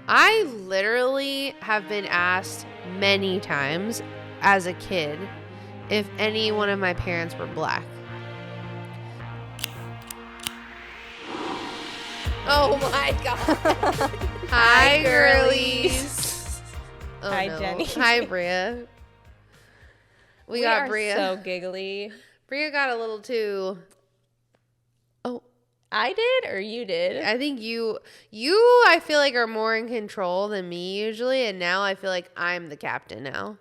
I literally have been asked many times as a kid if any one of my parents were black. Oh my god. Hi, girlies. Oh, Hi, no. Jenny. Hi, Bria. We got Bria. So giggly. Bria got a little too. Oh, I did or you did? I think you I feel like are more in control than me usually, and now I feel like I'm the captain now.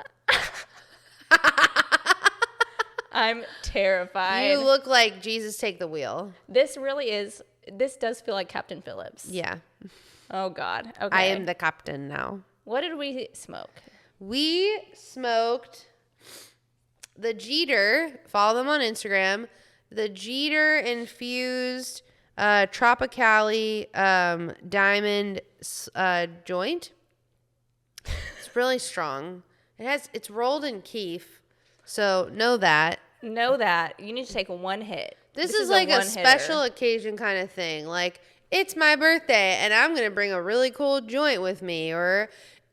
I'm terrified. You look like Jesus take the wheel. This does feel like Captain Phillips. Yeah. Oh God. Okay. I am the captain now. What did we smoke? We smoked the Jeter, follow them on Instagram, the Jeter infused Tropicali diamond joint. It's really strong. It's rolled in keef, so know that. Know that. You need to take one hit. This is like a special occasion kind of thing. Like, it's my birthday and I'm going to bring a really cool joint with me, or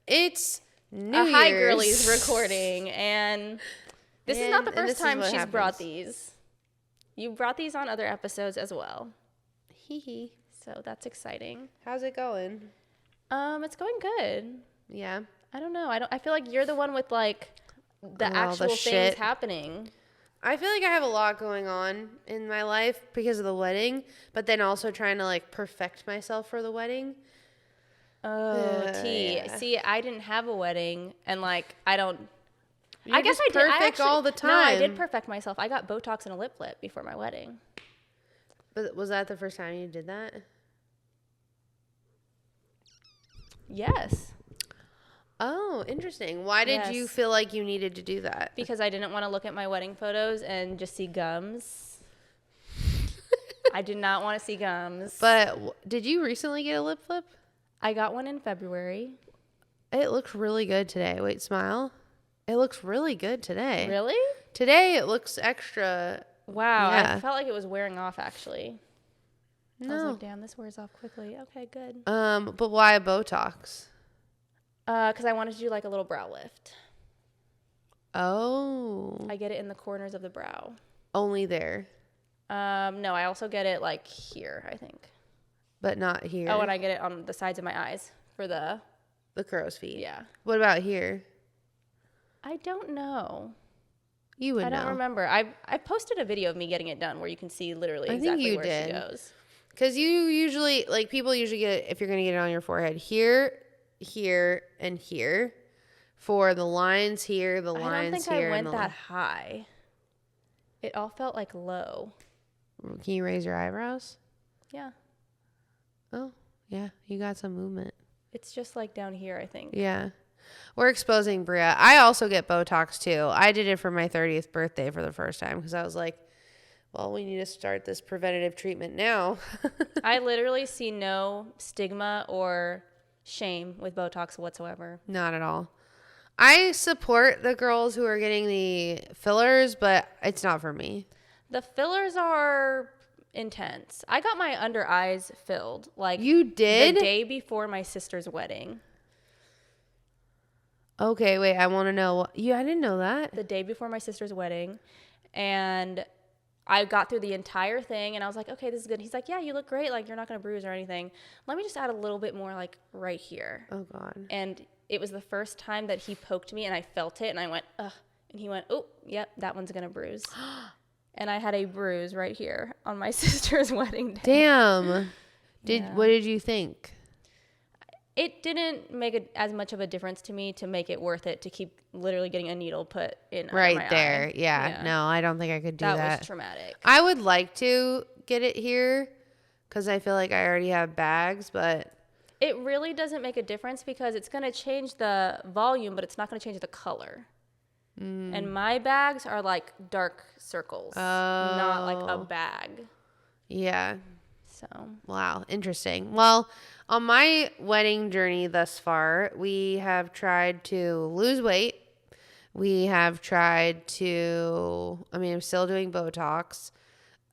it's New Year's. High Girlies recording, and this is not the first time she's brought these. You brought these on other episodes as well. Hee hee. So that's exciting. How's it going? It's going good. Yeah. I don't know. I feel like you're the one with like the actual things happening. I feel like I have a lot going on in my life because of the wedding, but then also trying to like perfect myself for the wedding. Oh, Yeah. See, I didn't have a wedding, and like I You're guess just I did. perfect all the time. No, I did perfect myself. I got Botox and a lip flip before my wedding. But was that the first time you did that? Yes. Oh, interesting. Why did you feel like you needed to do that? Because I didn't want to look at my wedding photos and just see gums. I did not want to see gums. But did you recently get a lip flip? I got one in February. It looks really good today. Wait, smile. It looks really good today. Really? Today it looks extra. Wow. Yeah. I felt like it was wearing off, actually. No. I was like, damn, this wears off quickly. Okay, good. But why Botox? Because I wanted to do like a little brow lift. Oh. I get it in the corners of the brow. Only there. No, I also get it like here, I think. But not here. Oh, and I get it on the sides of my eyes for the crow's feet. Yeah. What about here? I don't know. You would know. I don't remember. I posted a video of me getting it done where you can see literally exactly where she goes. Because you usually, like, people usually get it, if you're going to get it on your forehead, here, here, and here. For the lines here, the lines here. I don't think I went that high. It all felt like low. Can you raise your eyebrows? Yeah. Oh, yeah. You got some movement. It's just like down here, I think. Yeah. We're exposing Bria. I also get Botox too. I did it for my 30th birthday for the first time because I was like, well, we need to start this preventative treatment now. I literally see no stigma or shame with Botox whatsoever. Not at all. I support the girls who are getting the fillers, but it's not for me. The fillers are intense. I got my under eyes filled. Like, you did? The day before my sister's wedding. Okay, wait, I want to know. I didn't know that. The day before my sister's wedding. And I got through the entire thing, and I was like, okay, this is good. He's like, yeah, you look great. Like, you're not going to bruise or anything. Let me just add a little bit more, like, right here. Oh, God. And it was the first time that he poked me, and I felt it, and I went, ugh. And he went, oh, yep, that one's going to bruise. And I had a bruise right here on my sister's wedding day. Damn. What did you think? It didn't make as much of a difference to me to make it worth it to keep literally getting a needle put in right my there. eye. Yeah. No, I don't think I could do that. That was traumatic. I would like to get it here because I feel like I already have bags, but it really doesn't make a difference because it's going to change the volume, but it's not going to change the color. And my bags are like dark circles, not like a bag. Yeah. So. Wow. Interesting. Well, on my wedding journey thus far, we have tried to lose weight. We have tried to, I'm still doing Botox.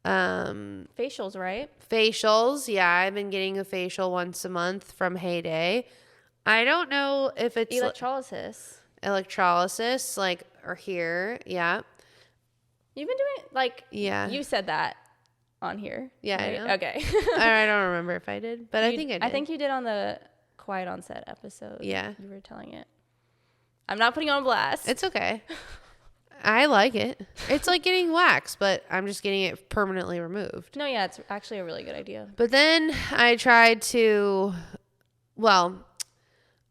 Facials, right? Facials. Yeah. I've been getting a facial once a month from Heyday. I don't know if it's Electrolysis. like, or here. Yeah. You've been doing it, like, Yeah. you said that on here. Yeah, right? I know. Okay. I don't remember if I did, but I think I did. I think you did on the Quiet on Set episode. Yeah. You were telling it. I'm not putting you on blast. It's okay. I like it. It's like getting wax, but I'm just getting it permanently removed. No, yeah, it's actually a really good idea. But then I tried to,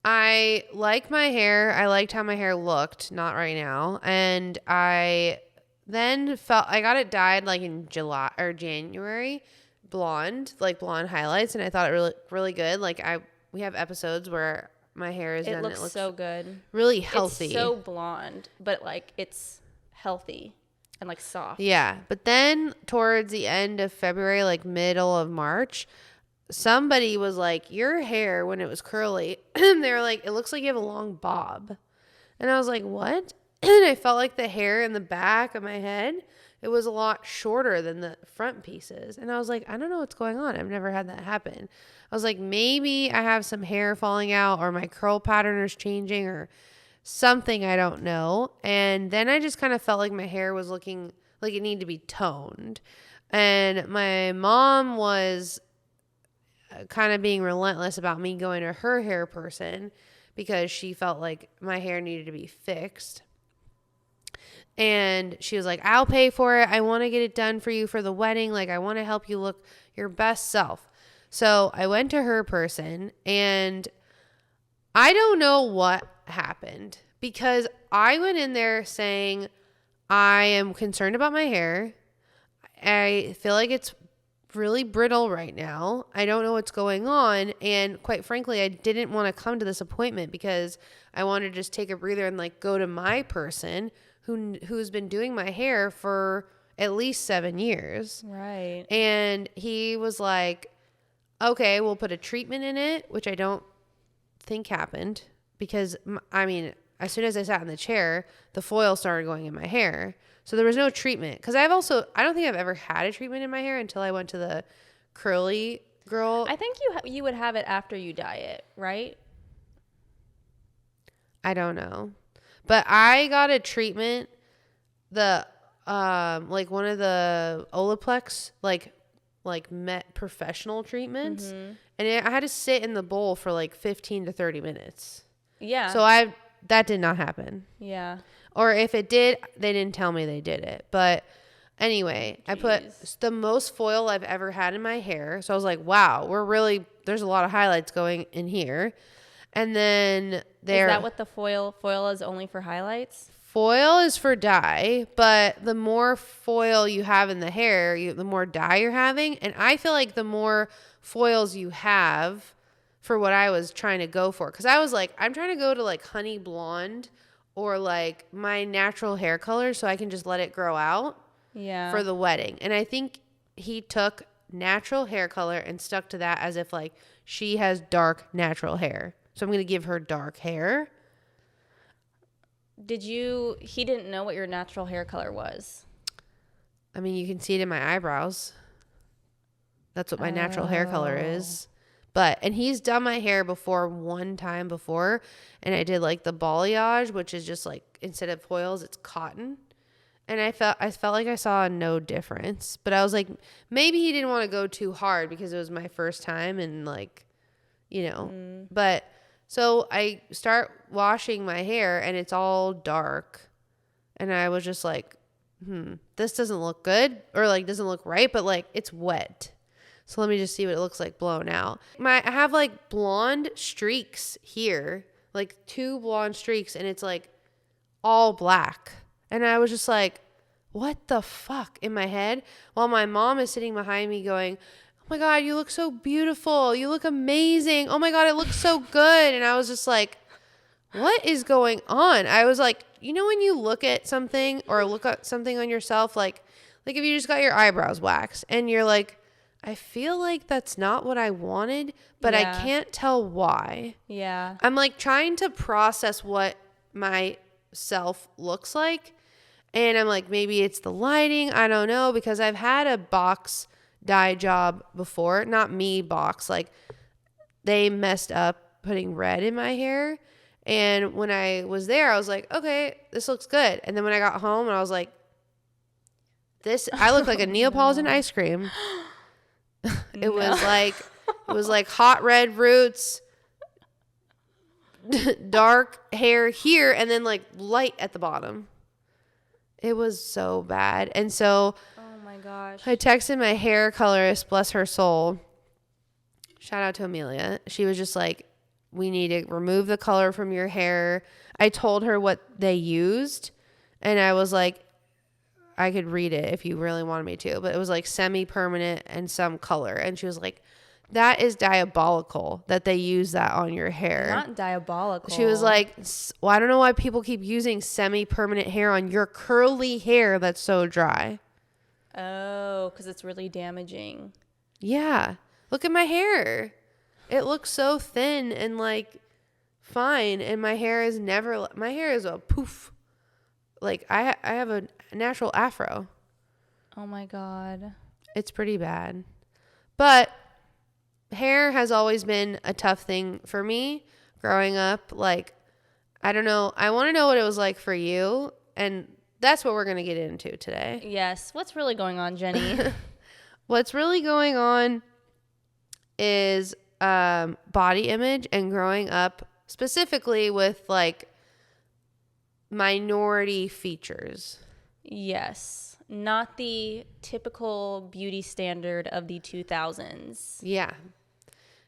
I like my hair. I liked how my hair looked, not right now. And I then I got it dyed like in July or January, blonde, like blonde highlights. And I thought it really, really good. Like we have episodes where my hair is done. It looks so good. Really healthy. It's so blonde, but like it's healthy and like soft. Yeah. But then towards the end of February, like middle of March, somebody was like, your hair, when it was curly, they were like, it looks like you have a long bob. And I was like, what? And I felt like the hair in the back of my head, it was a lot shorter than the front pieces. And I was like, I don't know what's going on. I've never had that happen. I was like, maybe I have some hair falling out or my curl pattern is changing or something. I don't know. And then I just kind of felt like my hair was looking like it needed to be toned. And my mom was kind of being relentless about me going to her hair person because she felt like my hair needed to be fixed. And she was like, I'll pay for it. I want to get it done for you for the wedding. Like, I want to help you look your best self. So I went to her person and I don't know what happened because I went in there saying, I am concerned about my hair. I feel like it's really brittle right now. I don't know what's going on. And quite frankly, I didn't want to come to this appointment because I wanted to just take a breather and like go to my person who's been doing my hair for at least 7 years. Right. And he was like, okay, we'll put a treatment in it, which I don't think happened because, I mean, as soon as I sat in the chair, the foil started going in my hair. So there was no treatment. Because I don't think I've ever had a treatment in my hair until I went to the curly girl. I think you would have it after you dye it, right? I don't know. But I got a treatment, like one of the Olaplex, like Met professional treatments. Mm-hmm. And I had to sit in the bowl for like 15 to 30 minutes. Yeah. So that did not happen. Yeah. Or if it did, they didn't tell me they did it. But anyway, I put the most foil I've ever had in my hair. So I was like, wow, there's a lot of highlights going in here. And then Is that what the foil is only for highlights? Foil is for dye, but the more foil you have in the hair, the more dye you're having. And I feel like the more foils you have for what I was trying to go for. Because I was like, I'm trying to go to like honey blonde or like my natural hair color so I can just let it grow out for the wedding. And I think he took natural hair color and stuck to that as if like she has dark natural hair. So I'm going to give her dark hair. He didn't know what your natural hair color was? I mean, you can see it in my eyebrows. That's what my natural hair color is. And he's done my hair one time before. And I did like the balayage, which is just like, instead of foils, it's cotton. And I felt like I saw no difference. But I was like, maybe he didn't want to go too hard because it was my first time and like, But so I start washing my hair and it's all dark. And I was just like, this doesn't look good or like doesn't look right, but like it's wet. So let me just see what it looks like blown out. I have like blonde streaks here, like 2 blonde streaks, and it's like all black. And I was just like, what the fuck in my head? While my mom is sitting behind me going, oh my God, you look so beautiful. You look amazing. Oh my God, it looks so good. And I was just like, what is going on? I was like, when you look at something or look at something on yourself, like if you just got your eyebrows waxed and you're like, I feel like that's not what I wanted, but I can't tell why. Yeah. I'm like trying to process what my self looks like. And I'm like, maybe it's the lighting. I don't know, because I've had a box dye job before. Not me box. Like they messed up putting red in my hair. And when I was there, I was like, okay, this looks good. And then when I got home, I was like, I look like a Neapolitan ice cream. It was like hot red roots, dark hair here, and then like light at the bottom. It was so bad. And so oh my gosh, I texted my hair colorist, bless her soul. Shout out to Amelia. She was just like, we need to remove the color from your hair. I told her what they used, and I was like, I could read it if you really wanted me to, but it was like semi-permanent and some color. And she was like, that is diabolical that they use that on your hair. Not diabolical. She was like, well, I don't know why people keep using semi-permanent hair on your curly hair that's so dry. Oh, because it's really damaging. Yeah. Look at my hair. It looks so thin and like fine. And my hair is a poof. Like I have a natural afro. Oh my God. It's pretty bad. But hair has always been a tough thing for me growing up. Like, I don't know. I want to know what it was like for you. And that's what we're going to get into today. Yes. What's really going on, Jenny? What's really going on is body image and growing up specifically with like minority features. Yes. Not the typical beauty standard of the 2000s. Yeah.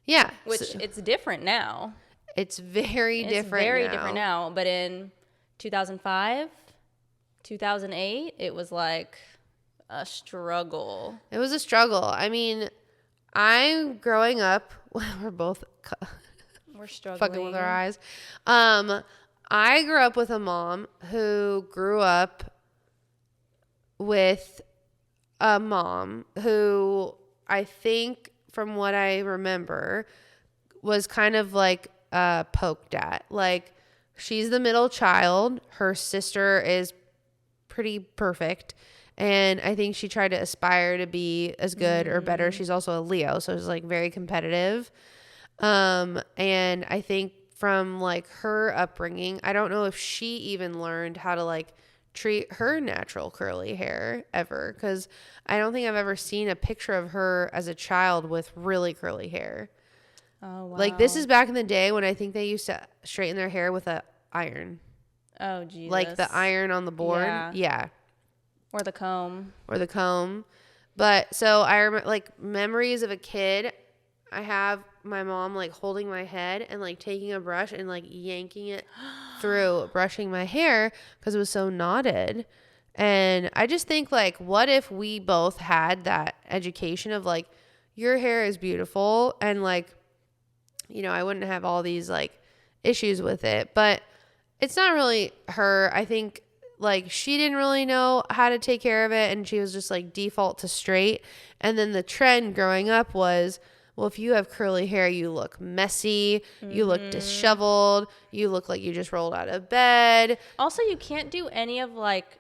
Yeah. Which it's different now. It's very different now. But in 2005, 2008, it was like a struggle. It was a struggle. I mean, I'm growing up. We're both we're struggling. Fucking with our eyes. I grew up with a mom who grew up with a mom who I think, from what I remember, was kind of like poked at. Like, she's the middle child. Her sister is pretty perfect. And I think she tried to aspire to be as good or better. She's also a Leo, so it's like very competitive. And I think from like her upbringing, I don't know if she even learned how to like treat her natural curly hair ever, because I don't think I've ever seen a picture of her as a child with really curly hair. Oh, wow. Like, this is back in the day when I think they used to straighten their hair with a iron. Oh, Jesus. Like the iron on the board. Yeah. Or the comb. But so I remember like memories of a kid. I have my mom like holding my head and like taking a brush and like yanking it through, brushing my hair because it was so knotted. And I just think, like, what if we both had that education of like, your hair is beautiful, and like, you know, I wouldn't have all these like issues with it. But it's not really her. I think like she didn't really know how to take care of it, and she was just like default to straight. And then the trend growing up was, well, if you have curly hair, you look messy, you look disheveled, you look like you just rolled out of bed. Also, you can't do any of like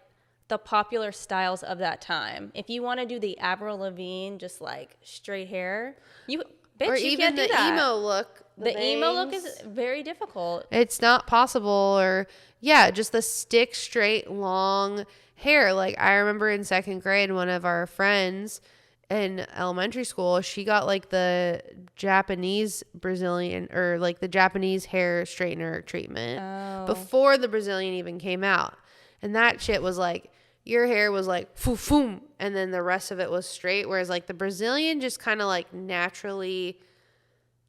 the popular styles of that time. If you want to do the Avril Lavigne, just like straight hair, you even can't do that. emo look. The emo look is very difficult. It's not possible. Or yeah, just the stick straight long hair. Like, I remember in second grade, one of our friends in elementary school, she got like the Japanese Brazilian, or like the Japanese hair straightener treatment before the Brazilian even came out. And that shit was like, your hair was like foo-foom, and then the rest of it was straight. Whereas like the Brazilian just kind of like naturally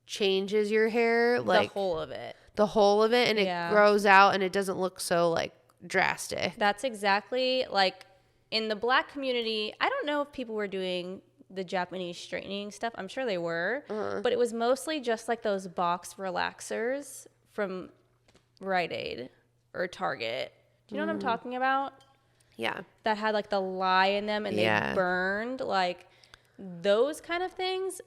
changes your hair, like the whole of it, and it grows out, and it doesn't look so like drastic. That's exactly like in the Black community. I don't know if people were doing the Japanese straightening stuff. I'm sure they were, but it was mostly just like those box relaxers from Rite Aid or Target. Do you know what I'm talking about? Yeah. That had like the lye in them and they burned, like those kind of things.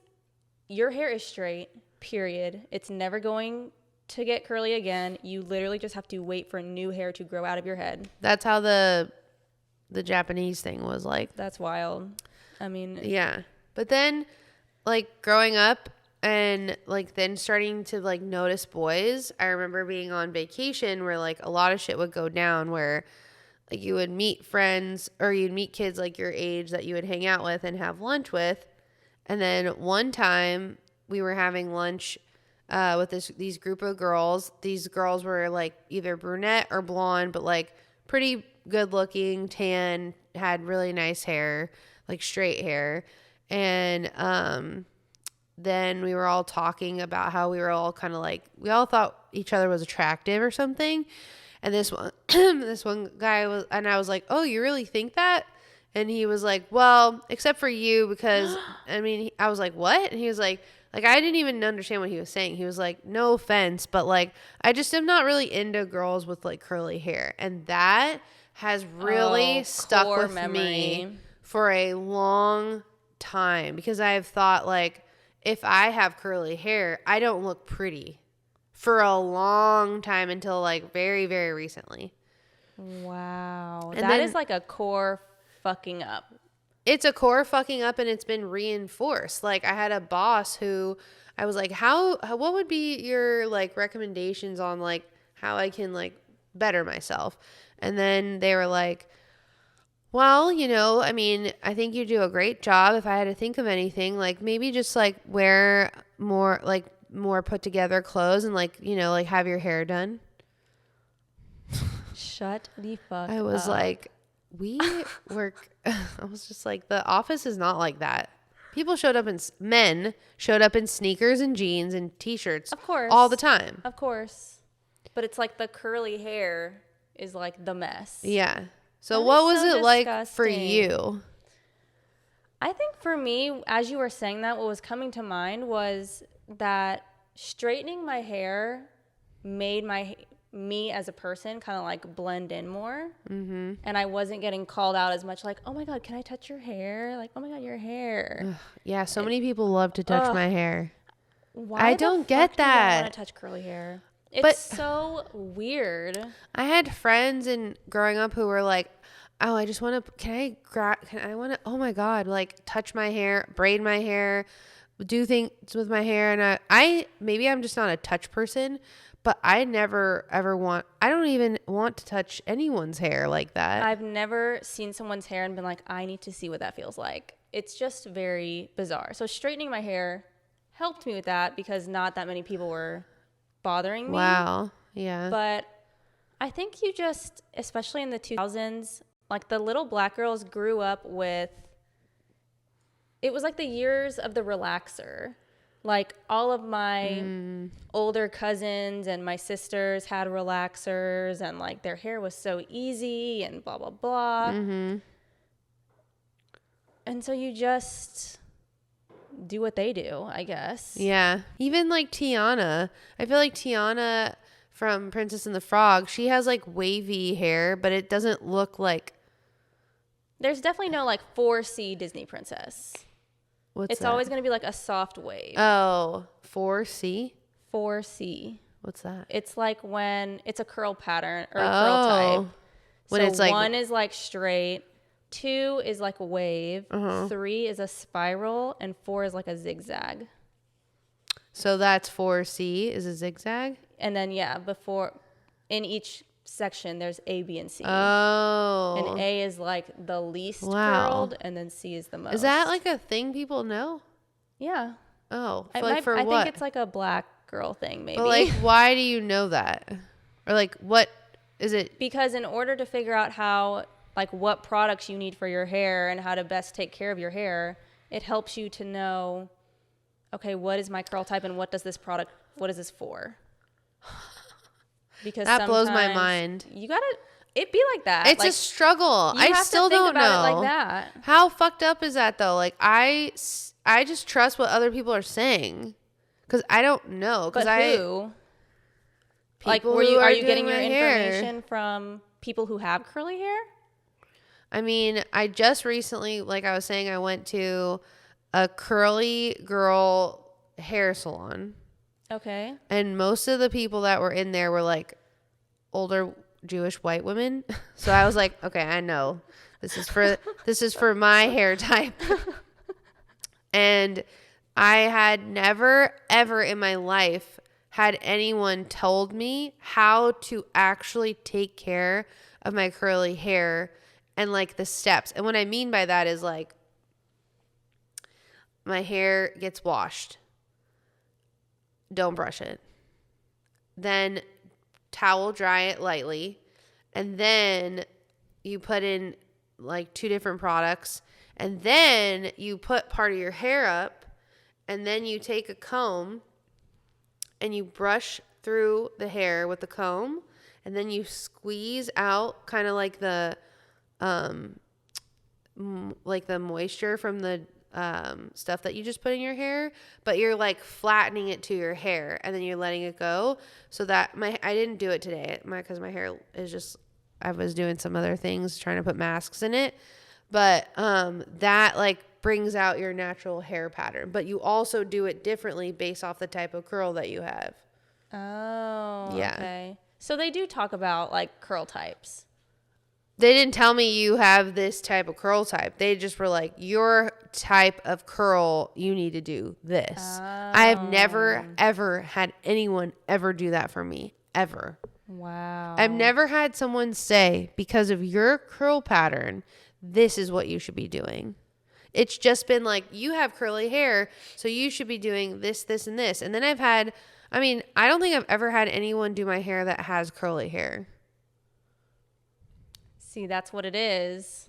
Your hair is straight, period. It's never going to get curly again. You literally just have to wait for new hair to grow out of your head. That's how the Japanese thing was like. That's wild. I mean, yeah. But then, like, growing up, And like then starting to like notice boys. I remember being on vacation where like a lot of shit would go down where like you would meet friends or you'd meet kids like your age that you would hang out with and have lunch with. And then one time we were having lunch with these group of girls. These girls were like either brunette or blonde, but like pretty good looking, tan, had really nice hair, like straight hair. And then we were all talking about how we were all kind of like, we all thought each other was attractive or something. And this one, this one guy was, and I was like, oh, you really think that? And he was like, well, except for you, because I mean, I was like, what? And he was like, I didn't even understand what he was saying. He was like, no offense, but like, I just am not really into girls with like curly hair. And that has really stuck with me for a long time because I've thought like, if I have curly hair, I don't look pretty for a long time until like very, very recently. Wow. And that is like a core fucking up. It's a core fucking up and it's been reinforced. Like I had a boss who I was like, what would be your like recommendations on like how I can like better myself? And then they were like, well, you know, I mean, I think you do a great job. If I had to think of anything, like maybe just like wear more put together clothes and like, you know, like have your hair done. Shut the fuck up. I was like, I was just like, the office is not like that. Men showed up in sneakers and jeans and t-shirts. Of course. All the time. Of course. But it's like the curly hair is like the mess. Yeah. So that what was so it like for you? I think for me, as you were saying that, what was coming to mind was that straightening my hair made me as a person kind of like blend in more. Mm-hmm. And I wasn't getting called out as much like, oh my God, can I touch your hair? Like, oh my God, your hair. Ugh, yeah, so many people love to touch my hair. Why I don't get that. I want to touch curly hair. It's so weird. I had friends growing up who were like, oh, I just want to, oh my God, like touch my hair, braid my hair, do things with my hair. And maybe I'm just not a touch person, but I never ever I don't even want to touch anyone's hair like that. I've never seen someone's hair and been like, I need to see what that feels like. It's just very bizarre. So straightening my hair helped me with that because not that many people were bothering me. Wow. Yeah. But I think you just, especially in the 2000s, like the little black girls grew up with, it was like the years of the relaxer. Like all of my older cousins and my sisters had relaxers and like their hair was so easy and blah, blah, blah. Mm-hmm. And so you just do what they do, I guess. Yeah. Even like Tiana. I feel like Tiana from Princess and the Frog, she has like wavy hair, but it doesn't look like. There's definitely no like 4C Disney princess. What's it's that? always going to be like a soft wave. Oh, 4C? 4C. What's that? It's like when it's a curl pattern or a curl type. When so it's like 1 is like straight, 2 is like a wave, 3 is a spiral, and 4 is like a zigzag. So that's 4C is a zigzag? And then before in each section there's A, B, and C. Oh. And A is like the least curled, and then C is the most. Is that like a thing people know? Yeah. Oh, I what? think it's like a black girl thing, maybe. But like, why do you know that? Or like, what is it? Because in order to figure out how, like, what products you need for your hair and how to best take care of your hair, it helps you to know, okay, what is my curl type and what is this for? Because that blows my mind. You gotta, it be like that. It's a struggle. I still don't know. It like that. How fucked up is that though? Like I just trust what other people are saying because I don't know. But who? Like, are you getting your information from people who have curly hair? I mean, I just recently, like I was saying, I went to a curly girl hair salon. Okay. And most of the people that were in there were like older Jewish white women. So I was like, okay, I know this is for my hair type. And I had never, ever in my life had anyone told me how to actually take care of my curly hair and like the steps. And what I mean by that is like my hair gets washed. Don't brush it. Then towel dry it lightly. And then you put in like 2 different products. And then you put part of your hair up. And then you take a comb and you brush through the hair with the comb. And then you squeeze out kind of like the moisture from the stuff that you just put in your hair, but you're like flattening it to your hair and then you're letting it go. So that I didn't do it today because my hair is just, I was doing some other things trying to put masks in it, but that like brings out your natural hair pattern, but you also do it differently based off the type of curl that you have. Oh, yeah. Okay. So they do talk about like curl types. They didn't tell me you have this type of curl type. They just were like, your type of curl, you need to do this. I have never, ever had anyone ever do that for me, ever. Wow. I've never had someone say, because of your curl pattern, this is what you should be doing. It's just been like, you have curly hair, so you should be doing this, this, and this. And then I don't think I've ever had anyone do my hair that has curly hair. See, that's what it is.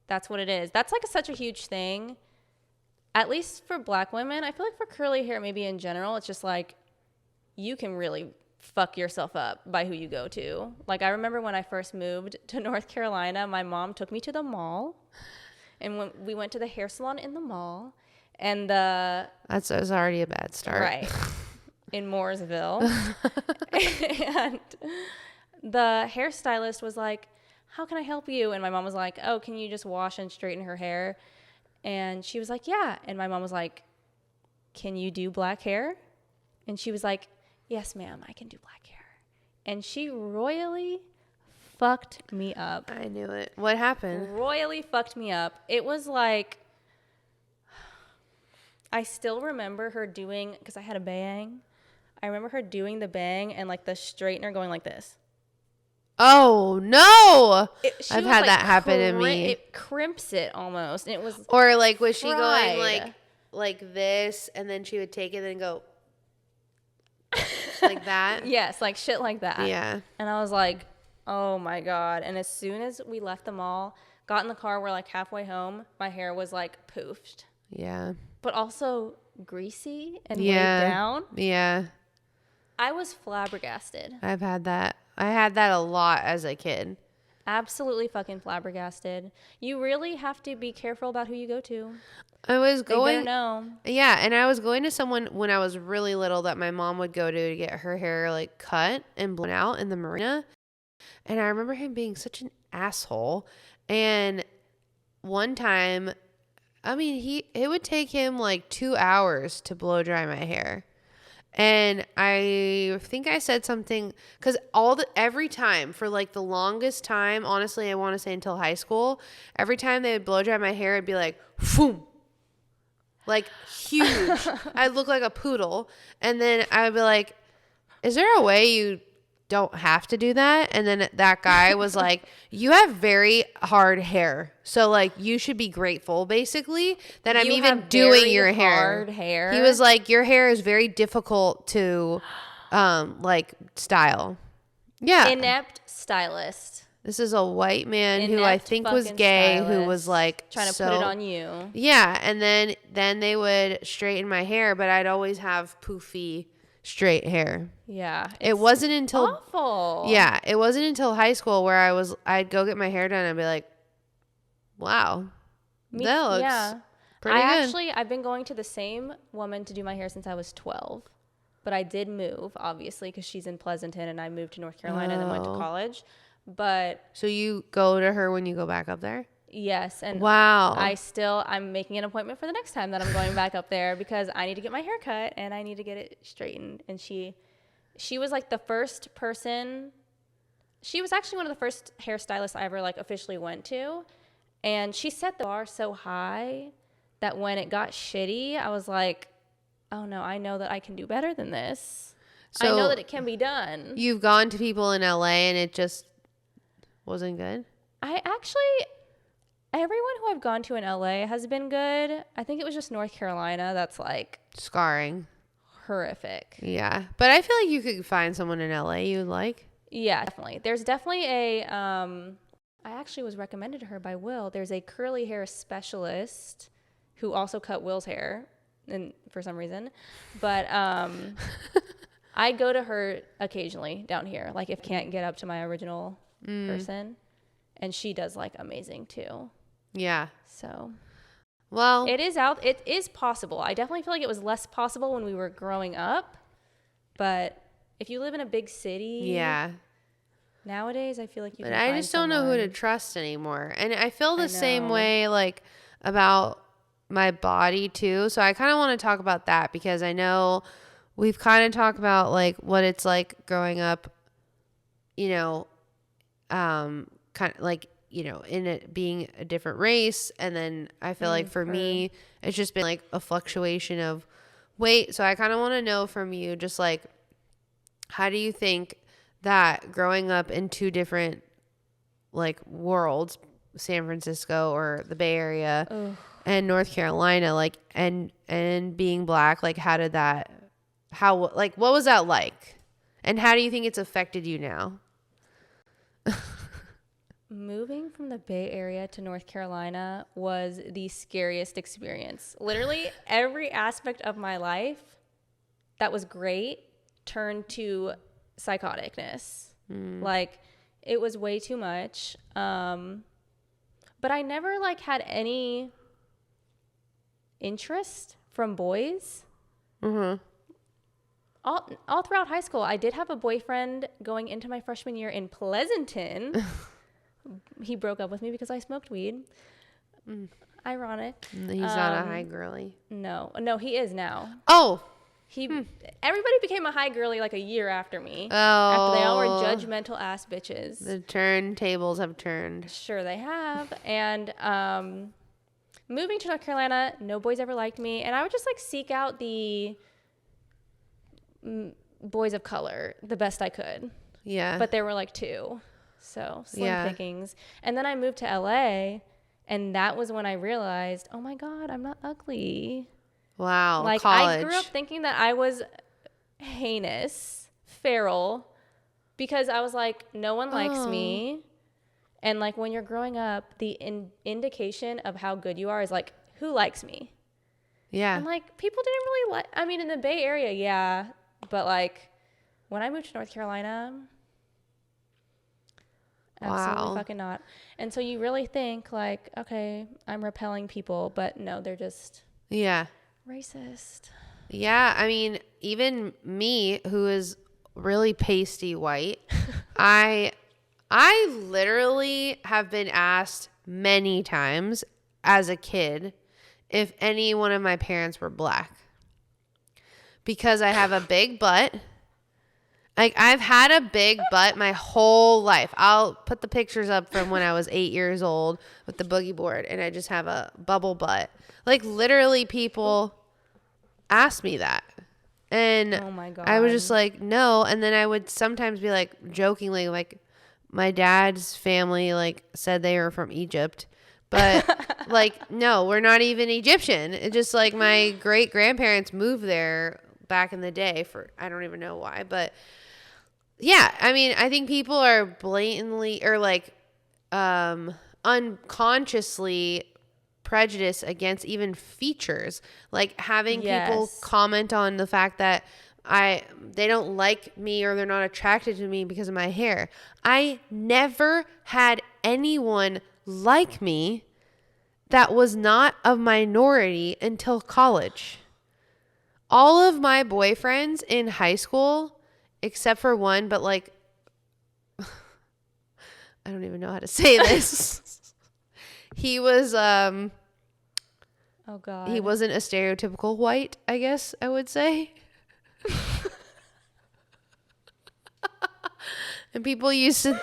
That's what it is. That's like such a huge thing. At least for Black women. I feel like for curly hair, maybe in general, it's just like you can really fuck yourself up by who you go to. Like I remember when I first moved to North Carolina, my mom took me to the mall. And when we went to the hair salon in the mall, and that's already a bad start. Right. In Mooresville. And the hairstylist was like, how can I help you? And my mom was like, oh, can you just wash and straighten her hair? And she was like, yeah. And my mom was like, can you do black hair? And she was like, yes, ma'am, I can do black hair. And she royally fucked me up. I knew it. What happened? Royally fucked me up. It was like, I still remember her doing, because I had a bang. I remember her doing the bang and like the straightener going like this. Oh no! I've had like that happen to me. It crimps it almost. And it was or like was she fried. going like this, and then she would take it and go like that? Yes, like shit like that. Yeah. And I was like, oh my God. And as soon as we left the mall, got in the car, we're like halfway home, my hair was like poofed. Yeah. But also greasy and weighed down. Yeah. I was flabbergasted. I've had that. I had that a lot as a kid. Absolutely fucking flabbergasted. You really have to be careful about who you go to. I was going. They better know. Yeah, and I was going to someone when I was really little that my mom would go to get her hair like cut and blown out in the marina. And I remember him being such an asshole. And one time, it would take him like 2 hours to blow dry my hair. And I think I said something, because every time for like the longest time, honestly, I want to say until high school, every time they would blow dry my hair, it'd be like, boom, like huge. I'd look like a poodle. And then I would be like, is there a way you don't have to do that? And then that guy was like, you have very hard hair, so like you should be grateful basically that I'm even doing your hard hair. He was like, your hair is very difficult to like style. Yeah. Inept stylist. This is a white man who I think was gay, who was like trying to put it on you. Yeah. And then they would straighten my hair, but I'd always have poofy straight hair. Yeah. It wasn't until awful. Yeah, it wasn't until high school where I'd go get my hair done and I'd be like, wow, that looks pretty good. I've been going to the same woman to do my hair since I was 12. But I did move, obviously, because she's in Pleasanton and I moved to North Carolina and then went to college. But so you go to her when you go back up there? Yes. And wow. I'm making an appointment for the next time that I'm going back up there because I need to get my hair cut and I need to get it straightened. And she was like the first person. She was actually one of the first hairstylists I ever like officially went to. And she set the bar so high that when it got shitty, I was like, oh no, I know that I can do better than this. I know that it can be done. You've gone to people in LA and it just wasn't good? Everyone who I've gone to in LA has been good. I think it was just North Carolina that's like scarring. Horrific. Yeah. But I feel like you could find someone in LA you would like. Yeah, definitely. There's definitely I actually was recommended to her by Will. There's a curly hair specialist who also cut Will's hair, and for some reason. But I go to her occasionally down here, like if can't get up to my original person. And she does like amazing too. Yeah. So well, it is possible. I definitely feel like it was less possible when we were growing up. But if you live in a big city, yeah. Nowadays, I feel like you but can I find just don't know who to trust anymore. And I feel the same way like about my body too. So I kind of want to talk about that because I know we've kind of talked about like what it's like growing up, you know, kind of like, you know, in it being a different race. And then I feel like for me, it's just been like a fluctuation of weight. So I kind of want to know from you just like, how do you think that growing up in two different like worlds, San Francisco or the Bay Area and North Carolina, like, and being black, like, what was that like? And how do you think it's affected you now? Moving from the Bay Area to North Carolina was the scariest experience. Literally every aspect of my life that was great turned to psychoticness. Like it was way too much. But I never like had any interest from boys. All throughout high school, I did have a boyfriend going into my freshman year in Pleasanton. He broke up with me because I smoked weed. Ironic. He's not a high girly. No, he is now. Oh. Everybody became a high girly like a year after me. Oh. After they all were judgmental ass bitches. The turntables have turned. Sure they have. And moving to North Carolina, no boys ever liked me. And I would just like seek out the boys of color the best I could. Yeah. But there were like two. So slim pickings. And then I moved to LA, and that was when I realized, oh my God, I'm not ugly. Wow. Like college. I grew up thinking that I was heinous, feral, because I was like, no one likes me. And like when you're growing up, the indication of how good you are is like, who likes me? Yeah. And like people didn't really like, I mean, in the Bay Area, yeah. But like when I moved to North Carolina, absolutely fucking not. And so you really think like, okay, I'm repelling people, but no, they're just racist. Yeah, I mean, even me, who is really pasty white, I literally have been asked many times as a kid if any one of my parents were black because I have a big butt. Like, I've had a big butt my whole life. I'll put the pictures up from when I was 8 years old with the boogie board, and I just have a bubble butt. Like, literally, people asked me that. And oh my God. I was just like, no. And then I would sometimes be like, jokingly, like, my dad's family, like, said they were from Egypt. But, like, no, we're not even Egyptian. It's just, like, my great-grandparents moved there back in the day for, I don't even know why, but... Yeah, I mean, I think people are blatantly or like unconsciously prejudiced against even features. Like having people comment on the fact that they don't like me or they're not attracted to me because of my hair. I never had anyone like me that was not a minority until college. All of my boyfriends in high school, except for one, but like, I don't even know how to say this. He was, oh God. He wasn't a stereotypical white, I guess I would say. And people used to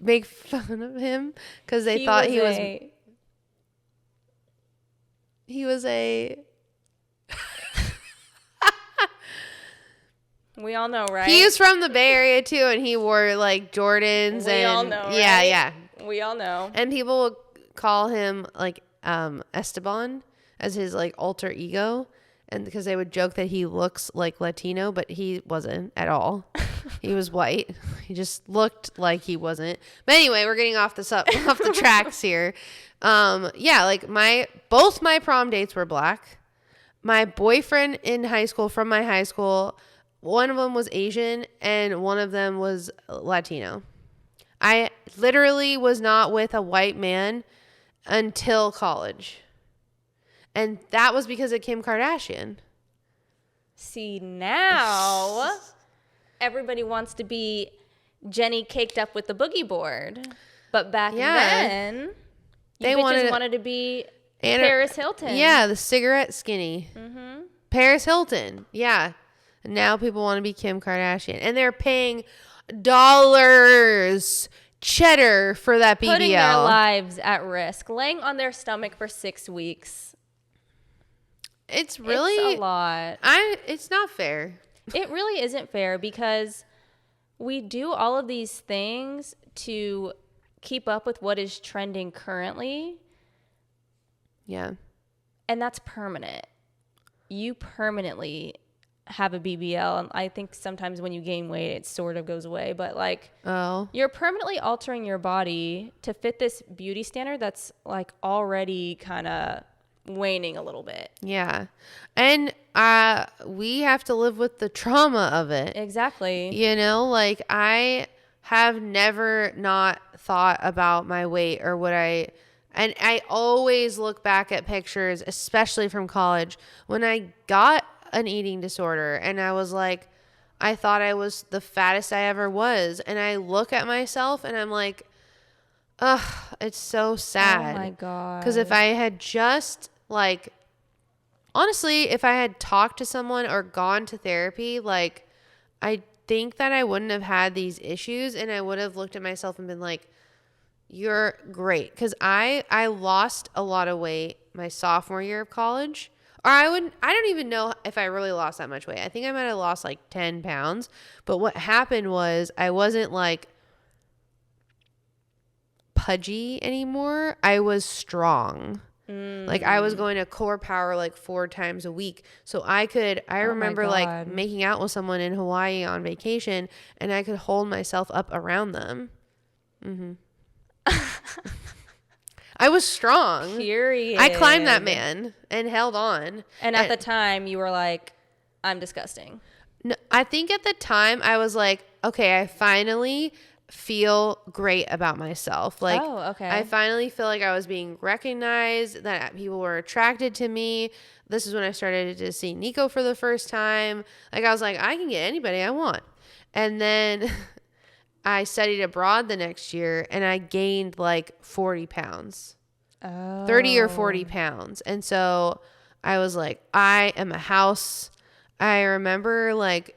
make fun of him because they thought he He was a... We all know, right? He was from the Bay Area too, and he wore like Jordans. We all know, yeah, right? yeah. We all know. And people would call him like Esteban as his like alter ego, and because they would joke that he looks like Latino, but he wasn't at all. He was white. He just looked like he wasn't. But anyway, we're getting off the tracks here. Yeah, like both my prom dates were black. My boyfriend in high school, from my high school, one of them was Asian and one of them was Latino. I literally was not with a white man until college. And that was because of Kim Kardashian. See, now everybody wants to be Jenny caked up with the boogie board. But back then, they wanted to be Paris Hilton. Yeah, the cigarette skinny. Mm-hmm. Paris Hilton. Yeah. And now people want to be Kim Kardashian. And they're paying dollars, cheddar for that BBL. Putting their lives at risk. Laying on their stomach for 6 weeks. It's a lot. It's not fair. It really isn't fair because we do all of these things to keep up with what is trending currently. Yeah. And that's permanent. You permanently have a BBL, and I think sometimes when you gain weight it sort of goes away, but like you're permanently altering your body to fit this beauty standard that's like already kind of waning a little bit. Yeah. And we have to live with the trauma of it. Exactly. You know, like I have never not thought about my weight or and I always look back at pictures, especially from college, when I got an eating disorder and I was like, I thought I was the fattest I ever was. And I look at myself and I'm like, ugh, it's so sad. Oh my God. Because if I had just like, honestly, if I had talked to someone or gone to therapy, like I think that I wouldn't have had these issues and I would have looked at myself and been like, you're great. Because I lost a lot of weight my sophomore year of college. Or I don't even know if I really lost that much weight. I think I might have lost like 10 pounds. But what happened was I wasn't like pudgy anymore. I was strong. Like I was going to core power like 4 times a week. So I remember like making out with someone in Hawaii on vacation and I could hold myself up around them. Mm-hmm. I was strong. Period. I climbed that man and held on. And at the time you were like, I'm disgusting. No, I think at the time I was like, okay, I finally feel great about myself. Like, okay. I finally feel like I was being recognized, that people were attracted to me. This is when I started to see Nico for the first time. Like, I was like, I can get anybody I want. And then I studied abroad the next year and I gained like 40 pounds, 30 or 40 pounds. And so I was like, I am a house. I remember like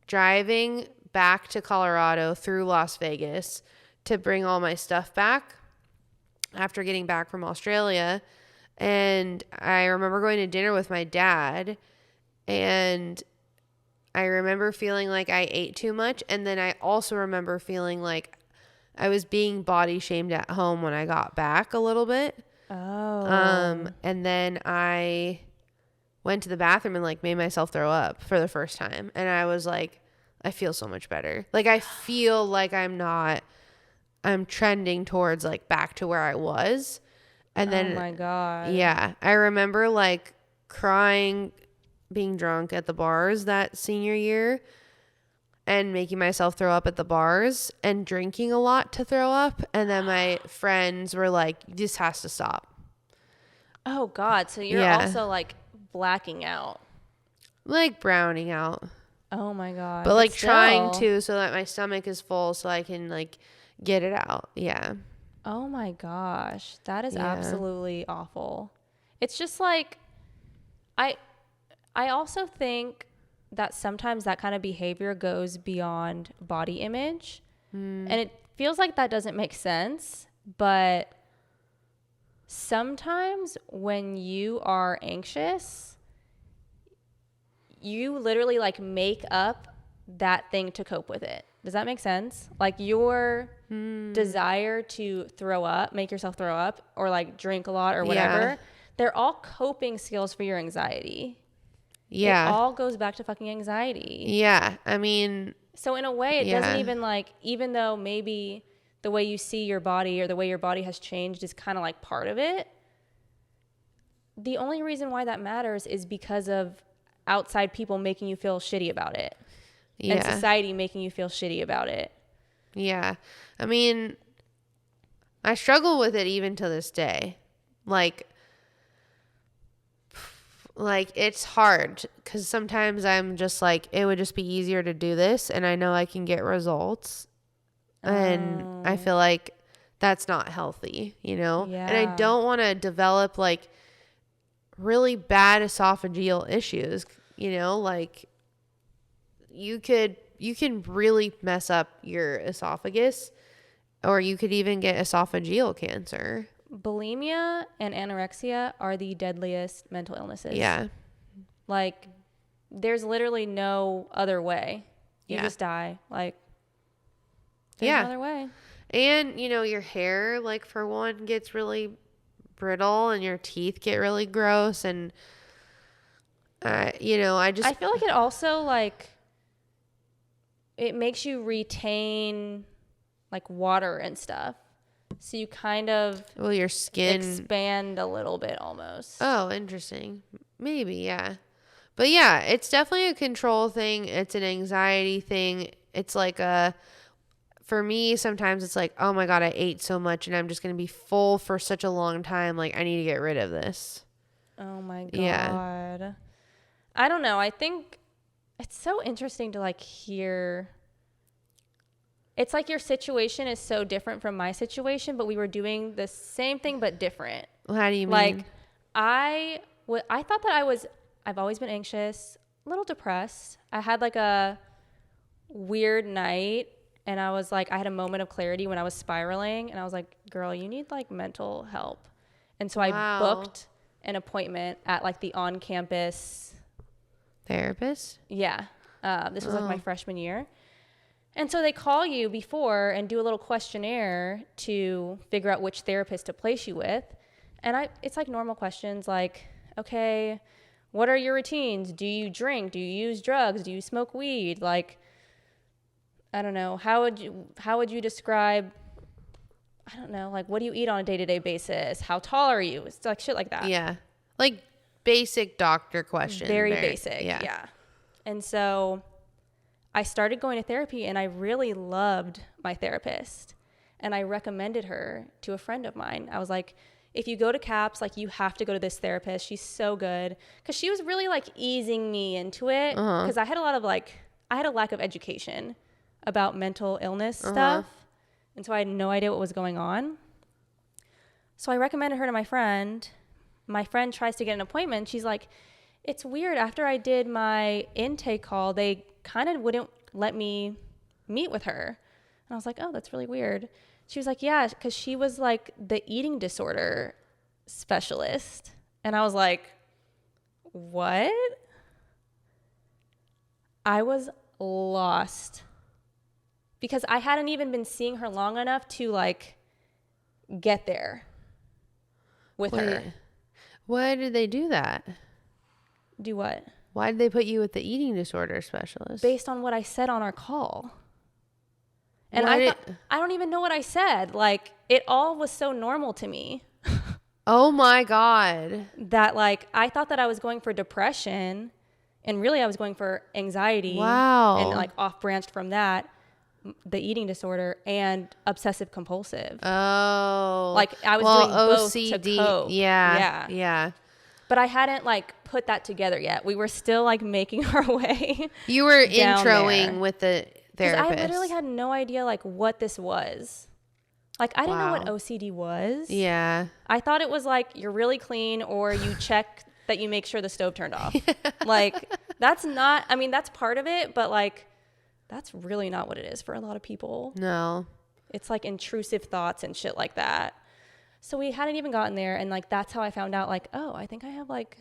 driving back to Colorado through Las Vegas to bring all my stuff back after getting back from Australia. And I remember going to dinner with my dad and I remember feeling like I ate too much. And then I also remember feeling like I was being body shamed at home when I got back a little bit. And then I went to the bathroom and like made myself throw up for the first time. And I was like, I feel so much better. Like I feel like I'm trending towards like back to where I was. And then, oh my God. Yeah. I remember like crying, being drunk at the bars that senior year and making myself throw up at the bars and drinking a lot to throw up. And then my friends were like, this has to stop. Oh God. So you're also like blacking out. Like browning out. Oh my God. But like trying to so that my stomach is full so I can like get it out. Yeah. Oh my gosh. That is absolutely awful. It's just like, I also think that sometimes that kind of behavior goes beyond body image. And it feels like that doesn't make sense, but sometimes when you are anxious, you literally like make up that thing to cope with it. Does that make sense? Like your desire to throw up, make yourself throw up, or like drink a lot or whatever, they're all coping skills for your anxiety. Yeah. It all goes back to fucking anxiety. Yeah. I mean, so in a way, it doesn't even like, even though maybe the way you see your body or the way your body has changed is kind of like part of it, the only reason why that matters is because of outside people making you feel shitty about it. And society making you feel shitty about it. Yeah. I mean, I struggle with it even to this day. Like it's hard because sometimes I'm just like, it would just be easier to do this and I know I can get results. And I feel like that's not healthy, you know? Yeah. And I don't want to develop like really bad esophageal issues, you know? Like you can really mess up your esophagus, or you could even get esophageal cancer. Bulimia and anorexia are the deadliest mental illnesses. Yeah. Like, there's literally no other way. You just die. Like, there's no other way. And, you know, your hair, like, for one, gets really brittle and your teeth get really gross. And, you know, I feel like it also, like, it makes you retain, like, water and stuff. So you kind of your skin expand a little bit almost. Oh, interesting. Maybe, yeah. But yeah, it's definitely a control thing. It's an anxiety thing. It's like for me, sometimes it's like, oh my God, I ate so much and I'm just going to be full for such a long time. Like, I need to get rid of this. Oh my God. Yeah. I don't know. I think it's so interesting to like hear. It's like your situation is so different from my situation, but we were doing the same thing but different. Well, how do you mean? Like, I thought that I've always been anxious, a little depressed. I had like a weird night and I was like, I had a moment of clarity when I was spiraling and I was like, girl, you need like mental help. And so I booked an appointment at like the on-campus therapist. Yeah. This was like my freshman year. And so they call you before and do a little questionnaire to figure out which therapist to place you with. And it's like normal questions like, okay, what are your routines? Do you drink? Do you use drugs? Do you smoke weed? Like, I don't know. How would you describe, I don't know, like what do you eat on a day-to-day basis? How tall are you? It's like shit like that. Yeah. Like basic doctor questions. Very basic. Yeah. And so I started going to therapy and I really loved my therapist and I recommended her to a friend of mine. I was like, if you go to CAPS, like you have to go to this therapist. She's so good. Cause she was really like easing me into it. Cause I had a lack of education about mental illness stuff. And so I had no idea what was going on. So I recommended her to my friend. My friend tries to get an appointment. She's like, it's weird. After I did my intake call, they kind of wouldn't let me meet with her. And I was like, oh, that's really weird. She was like, yeah, because she was like the eating disorder specialist. And I was like, what? I was lost because I hadn't even been seeing her long enough to like get there with her. Why did they do that? Do what? Why did they put you with the eating disorder specialist? Based on what I said on our call. And I don't even know what I said. Like, it all was so normal to me. Oh my God. That like, I thought that I was going for depression and really I was going for anxiety. Wow. And like off-branched from that, the eating disorder and obsessive compulsive. Oh. Like I was doing both OCD. to cope. Yeah. But I hadn't like put that together yet. We were still like making our way. You were down introing there. with the therapist. I literally had no idea like what this was. Like I didn't know what OCD was. Yeah. I thought it was like you're really clean or you check that you make sure the stove turned off. Like that's not, I mean, that's part of it, but like that's really not what it is for a lot of people. No. It's like intrusive thoughts and shit like that. So we hadn't even gotten there. And like, that's how I found out like, oh, I think I have like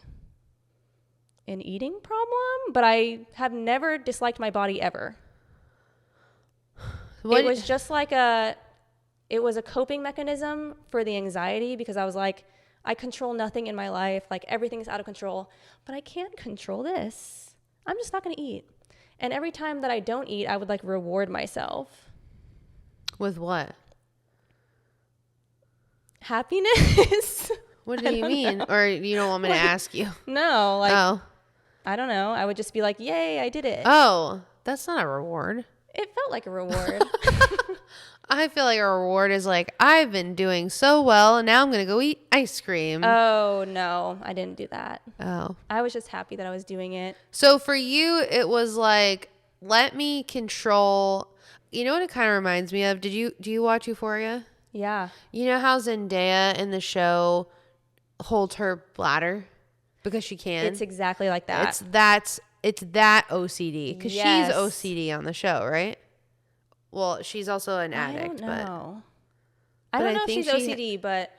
an eating problem, but I have never disliked my body ever. It was just like it was a coping mechanism for the anxiety, because I was like, I control nothing in my life. Like everything's out of control, but I can't control this. I'm just not going to eat. And every time that I don't eat, I would like reward myself. With what? Happiness. What do you mean? Know. Or you don't want me to ask you? No, like, I don't know. I would just be like, yay, I did it. Oh, that's not a reward. It felt like a reward. I feel like a reward is like, I've been doing so well and now I'm going to go eat ice cream. Oh, no, I didn't do that. Oh. I was just happy that I was doing it. So for you, it was like, let me control. You know what it kind of reminds me of? Do you watch Euphoria? Yeah. You know how Zendaya in the show holds her bladder because she can? It's exactly like that. It's that OCD, because Yes. she's OCD on the show, right? Well, she's also an addict. I don't know. But I don't I know if think she's OCD, but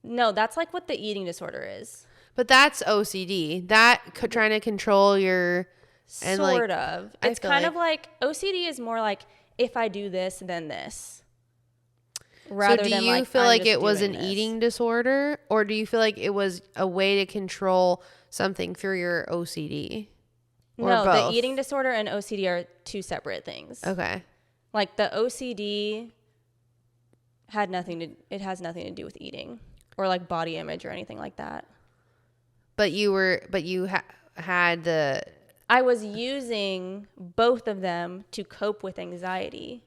no, that's like what the eating disorder is. But that's OCD. Trying to control your... And sort like, of. It's kind of like OCD is more like, if I do this, then this. Rather than like, feel like it was an eating disorder, or do you feel like it was a way to control something through your OCD? No, both? The eating disorder and OCD are two separate things. Okay. Like the OCD has nothing to do with eating or like body image or anything like that. But you had the... I was using both of them to cope with anxiety.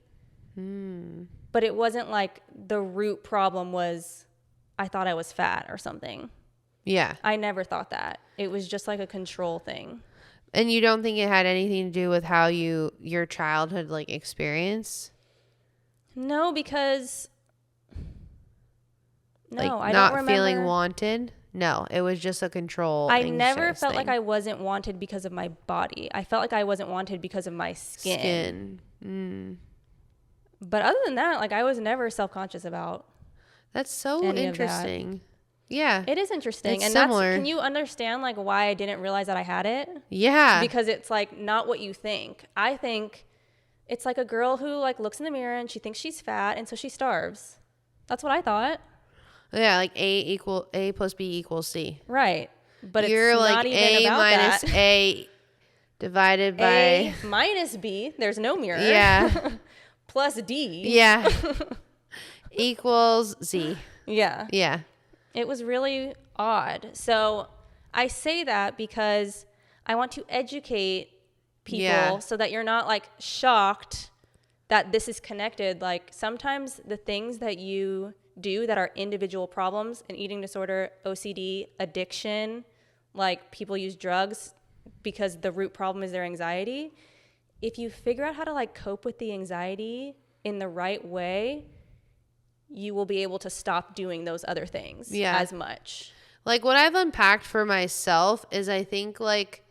But it wasn't like the root problem was I thought I was fat or something. Yeah. I never thought that. It was just like a control thing. And you don't think it had anything to do with how your childhood like experience? No, because I don't remember. Not feeling wanted? No, it was just a control. I never felt like I wasn't wanted because of my body. I felt like I wasn't wanted because of my skin. But other than that, like I was never self-conscious about. That's so interesting. Yeah. It is interesting. It's similar. Can you understand like why I didn't realize that I had it? Yeah. Because it's like not what you think. I think it's like a girl who like looks in the mirror and she thinks she's fat and so she starves. That's what I thought. Yeah, like A plus B equals C. Right. But you're it's like not even A about minus that. A divided by A minus B. There's no mirror. Yeah. Plus D. Yeah. Equals Z. Yeah. Yeah. It was really odd. So I say that because I want to educate people so that you're not like shocked that this is connected. Like sometimes the things that you do that are individual problems, an eating disorder, OCD, addiction, like people use drugs because the root problem is their anxiety. If you figure out how to like cope with the anxiety in the right way, you will be able to stop doing those other things as much. Like what I've unpacked for myself is I think like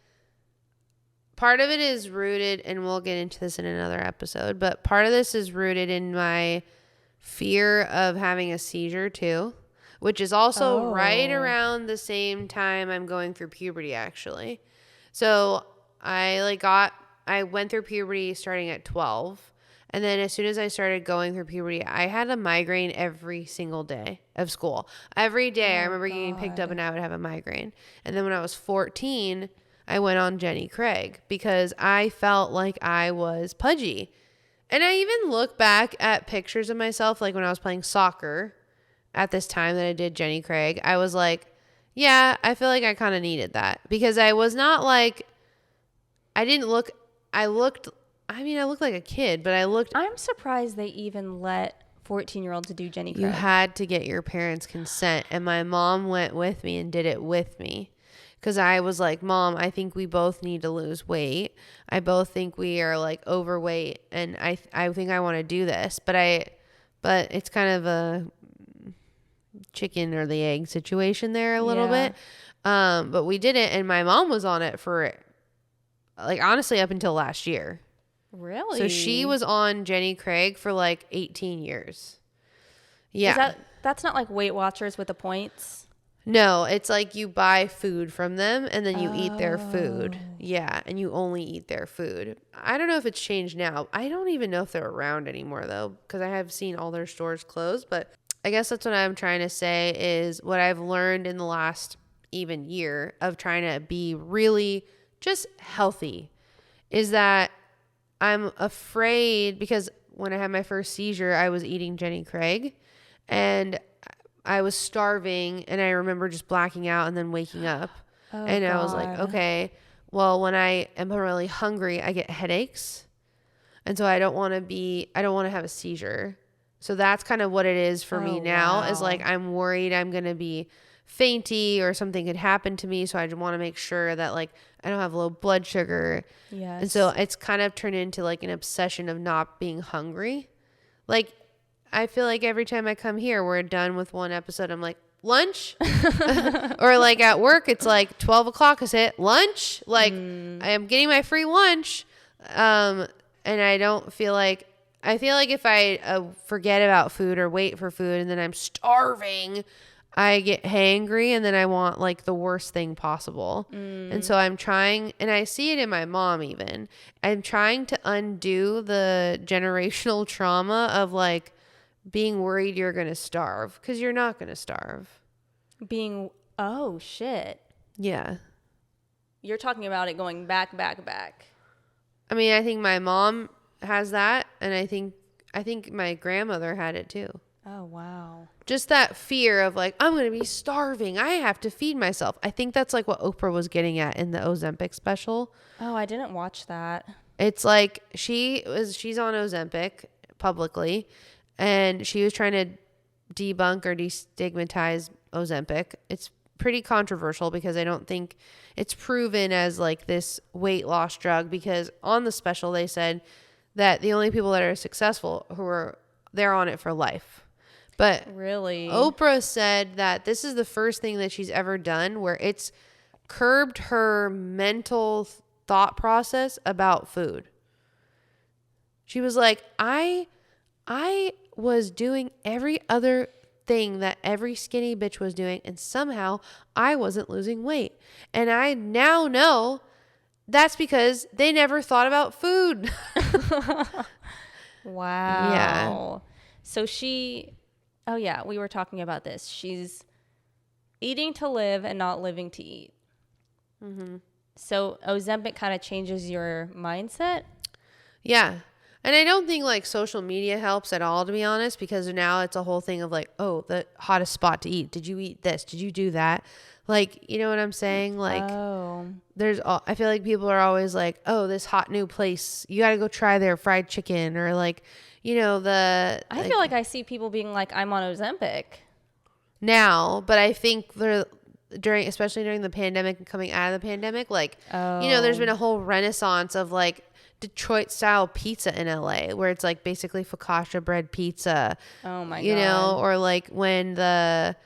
part of it is rooted, and we'll get into this in another episode, but part of this is rooted in my fear of having a seizure too, which is also right around the same time I'm going through puberty actually. So I went through puberty starting at 12. And then as soon as I started going through puberty, I had a migraine every single day of school. Every day I remember getting picked up and I would have a migraine. And then when I was 14, I went on Jenny Craig because I felt like I was pudgy. And I even look back at pictures of myself, like when I was playing soccer at this time that I did Jenny Craig, I was like, yeah, I feel like I kind of needed that because I was not like, I looked like a kid, but I'm surprised they even let 14-year-olds do Jenny Craig. You had to get your parents' consent, and my mom went with me and did it with me. Because I was like, Mom, I think we both need to lose weight. I both think we are like overweight, and I think I want to do this. But it's kind of a chicken or the egg situation there a little bit. But we did it, and my mom was on it for like honestly up until last year. Really? So she was on Jenny Craig for like 18 years. Yeah. That's not like Weight Watchers with the points. No, it's like you buy food from them and then you eat their food. Yeah, and you only eat their food. I don't know if it's changed now. I don't even know if they're around anymore though, because I have seen all their stores closed. But I guess that's what I'm trying to say is what I've learned in the last even year of trying to be really just healthy is that I'm afraid because when I had my first seizure, I was eating Jenny Craig and I was starving and I remember just blacking out and then waking up. And I was like, okay, well, when I am really hungry, I get headaches. And so I don't want to have a seizure. So that's kind of what it is for me now is like, I'm worried I'm going to be fainty or something could happen to me. So I just want to make sure that like, I don't have low blood sugar. Yes. And so it's kind of turned into like an obsession of not being hungry. Like, I feel like every time I come here, we're done with one episode. I'm like, lunch? Or like at work, it's like 12 o'clock is it lunch? Like I am getting my free lunch. And I don't feel like, I feel like if I forget about food or wait for food and then I'm starving, I get hangry and then I want like the worst thing possible. And so I'm trying, and I see it in my mom even. I'm trying to undo the generational trauma of like, being worried you're going to starve because you're not going to starve. Oh, shit. Yeah. You're talking about it going back. I mean, I think my mom has that. And I think my grandmother had it too. Oh, wow. Just that fear of like, I'm going to be starving. I have to feed myself. I think that's like what Oprah was getting at in the Ozempic special. Oh, I didn't watch that. It's like she's on Ozempic publicly. And she was trying to debunk or destigmatize Ozempic. It's pretty controversial because I don't think it's proven as like this weight loss drug because on the special they said that the only people that are successful they're on it for life. But really, Oprah said that this is the first thing that she's ever done where it's curbed her mental thought process about food. She was like, I was doing every other thing that every skinny bitch was doing, and somehow I wasn't losing weight. And I now know that's because they never thought about food. Wow. Yeah. So we were talking about this. She's eating to live and not living to eat. Mm-hmm. So Ozempic kind of changes your mindset? Yeah. And I don't think like social media helps at all, to be honest, because now it's a whole thing of like, oh, the hottest spot to eat. Did you eat this? Did you do that? Like, you know what I'm saying? Like, I feel like people are always like, oh, this hot new place. You got to go try their fried chicken or like, you know, I feel like I see people being like, I'm on Ozempic now, but I think especially during the pandemic and coming out of the pandemic, like, you know, there's been a whole renaissance of like, Detroit style pizza in LA where it's like basically focaccia bread pizza. Oh my God. You know, or like when the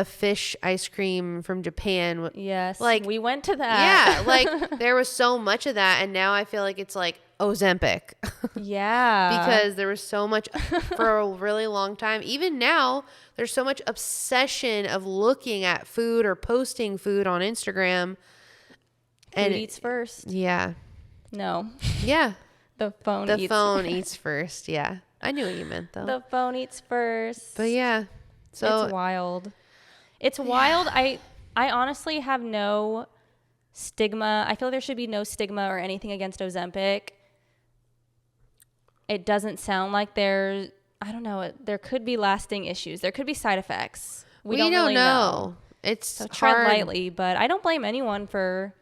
fish ice cream from Japan. Yes. Like we went to that. Yeah. Like there was so much of that. And now I feel like it's like Ozempic. Yeah. Because there was so much for a really long time. Even now, there's so much obsession of looking at food or posting food on Instagram. Food eats first. Yeah. No. Yeah. The phone eats first. Yeah. I knew what you meant though. The phone eats first. But yeah. So it's wild. It's wild. I honestly have no stigma. I feel there should be no stigma or anything against Ozempic. It doesn't sound like I don't know, there could be lasting issues. There could be side effects. We don't really know. It's so hard. Tread lightly, but I don't blame anyone for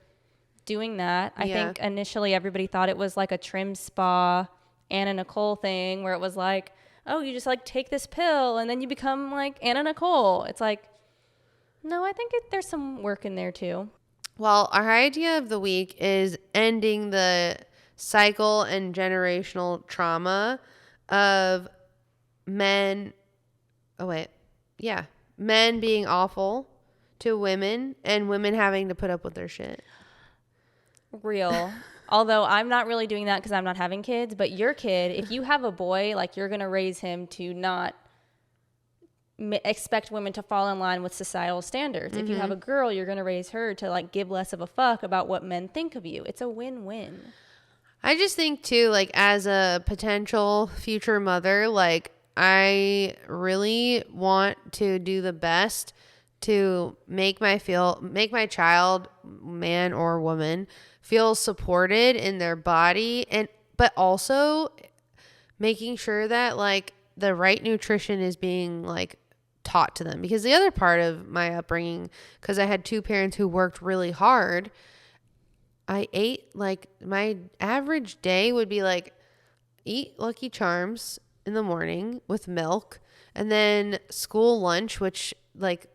doing that. I think initially everybody thought it was like a trim spa Anna Nicole thing where it was like, oh, you just like take this pill and then you become like Anna Nicole. It's like, no, I think there's some work in there too. Well, our idea of the week is ending the cycle and generational trauma of men being awful to women and women having to put up with their shit. Real. Although I'm not really doing that because I'm not having kids, but your kid, if you have a boy, like you're going to raise him to not expect women to fall in line with societal standards. If you have a girl, you're going to raise her to like give less of a fuck about what men think of you. It's a win-win. I just think too, like as a potential future mother, like I really want to do the best to make my child, man or woman, feel supported in their body, but also making sure that like the right nutrition is being like taught to them. Because the other part of my upbringing, because I had two parents who worked really hard, I ate like my average day would be like eat Lucky Charms in the morning with milk, and then school lunch, which like